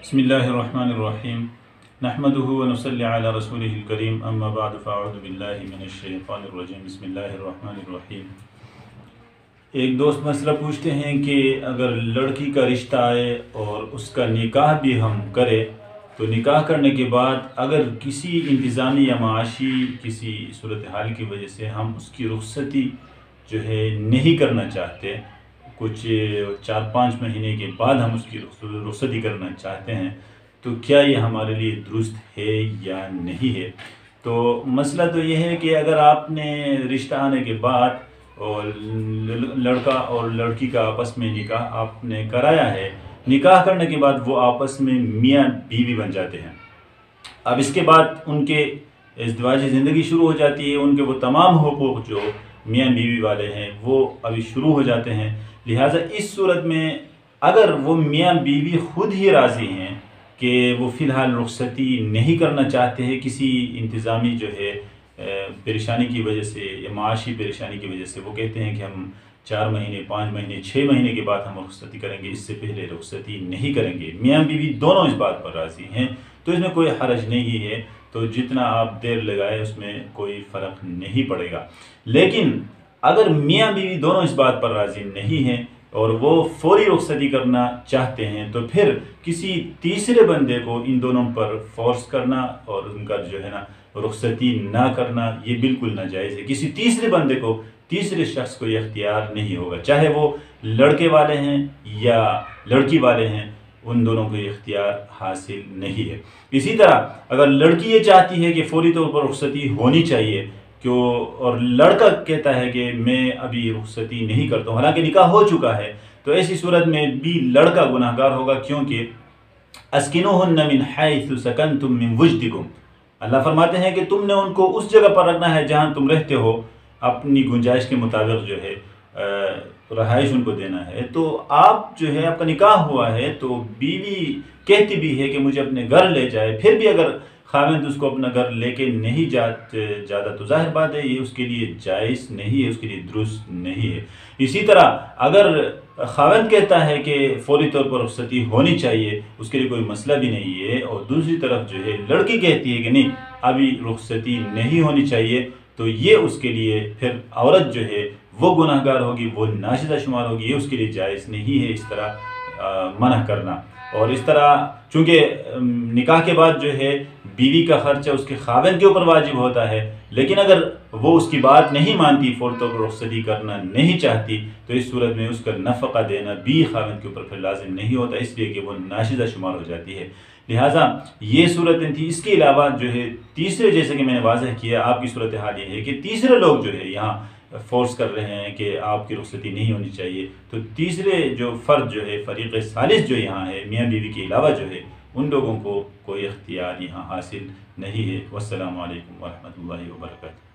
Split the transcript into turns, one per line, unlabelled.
बिस्मिल्लाहिर्रहमानिर्रहीम नहमदुहु व नुसल्ली अला रसूलिहिल करीम अम्मा बाद फ़अऊज़ु बिल्लाहि मिनश शैतानिर्रजीम बिस्मिल्लाहिर्रहमानिर्रहीम। एक दोस्त मसला पूछते हैं कि अगर लड़की का रिश्ता आए और उसका निकाह भी हम करें तो निकाह करने के बाद अगर किसी इंतज़ामी या माशी किसी सूरत हाल की वजह से हम उसकी रुख़्सती जो है नहीं करना चाहते, कुछ 4-5 महीने के बाद हम उसकी रुख़्सती करना चाहते हैं, तो क्या ये हमारे लिए दुरुस्त है या नहीं है। तो मसला तो ये है कि अगर आपने रिश्ता आने के बाद और लड़का और लड़की का आपस में निकाह आपने कराया है, निकाह करने के बाद वो आपस में मियाँ बीवी बन जाते हैं। अब इसके बाद उनके इज़्दिवाजी ज़िंदगी शुरू हो जाती है, उनके वो तमाम हुकूक जो मियाँ बीवी वाले हैं वो अभी शुरू हो जाते हैं। लिहाजा इस सूरत में अगर वो मियाँ बीवी खुद ही राज़ी हैं कि वो फ़िलहाल रुख़्सती नहीं करना चाहते हैं किसी इंतज़ामी जो है परेशानी की वजह से या माशी परेशानी की वजह से, वो कहते हैं कि हम 4 महीने 5 महीने 6 महीने के बाद हम रुख़्सती करेंगे, इससे पहले रुख़्सती नहीं करेंगे, मियाँ बीवी दोनों इस बात पर राज़ी हैं, तो इसमें कोई हरज नहीं है। तो जितना आप देर लगाए उसमें कोई फ़र्क नहीं पड़ेगा। लेकिन अगर मियाँ बीवी दोनों इस बात पर राज़ी नहीं हैं और वो फौरी रुख़्सती करना चाहते हैं, तो फिर किसी तीसरे बंदे को इन दोनों पर फोर्स करना और उनका जो है ना रुख़्सती ना करना ये बिल्कुल नाजायज़ है। किसी तीसरे बंदे को, तीसरे शख्स को ये इख्तियार नहीं होगा, चाहे वो लड़के वाले हैं या लड़की वाले हैं, उन दोनों को इख्तियार हासिल नहीं है। इसी तरह अगर लड़की ये चाहती है कि फौरी तौर पर रुख़्सती होनी चाहिए क्यों, और लड़का कहता है कि मैं अभी रुख़्सती नहीं करता हूँ, हालांकि निकाह हो चुका है, तो ऐसी सूरत में भी लड़का गुनाहगार होगा, क्योंकि अस्किनूहुन्ना मिन हैथु सकनतुम मिन वुजदिकुम, अल्लाह फरमाते हैं कि तुमने उनको उस जगह पर रखना है जहाँ तुम रहते हो, अपनी गुंजाइश के मुताबिक जो है रहाइश उनको देना है। तो आप जो है आपका निकाह हुआ है तो बीवी कहती भी है कि मुझे अपने घर ले जाए, फिर भी अगर खाविंद उसको अपना घर लेके नहीं ज़्यादा तो जाहिर बात है ये उसके लिए जायज़ नहीं है, उसके लिए दुरुस्त नहीं है। इसी तरह अगर खाविंद कहता है कि फौरी तौर पर रुख़्सती होनी चाहिए, उसके लिए कोई मसला भी नहीं है, और दूसरी तरफ जो है लड़की कहती है कि नहीं अभी रुख़्सती नहीं होनी चाहिए, तो ये उसके लिए फिर औरत जो है वो गुनाहगार होगी, वो नाशिदा शुमार होगी, ये उसके लिए जायज़ नहीं है इस तरह मना करना। और इस तरह चूँकि निकाह के बाद जो है बीवी का खर्चा उसके खाविंद के ऊपर वाजिब होता है, लेकिन अगर वो उसकी बात नहीं मानती, फौरी तौर पर रुख़्सती करना नहीं चाहती, तो इस सूरत में उसका नफ़क़ा देना भी खाविंद के ऊपर फिर लाजिम नहीं होता, इसलिए कि वो नाशिदा शुमार हो जाती है। लिहाजा ये सूरतें थी। इसके अलावा जो है तीसरे, जैसे कि मैंने वाज़ह किया, आपकी सूरत हाल ये है कि तीसरे लोग जो है यहाँ फोर्स कर रहे हैं कि आपकी रुख़्सती नहीं होनी चाहिए, तो तीसरे जो फ़र्द जो है फ़रीक़ सालिस जो यहाँ है मियाँ बीवी के अलावा जो है, उन लोगों को कोई इख्तियार यहाँ हासिल नहीं है। वस्सलामु अलैकुम व रहमतुल्लाहि व बरकातहू।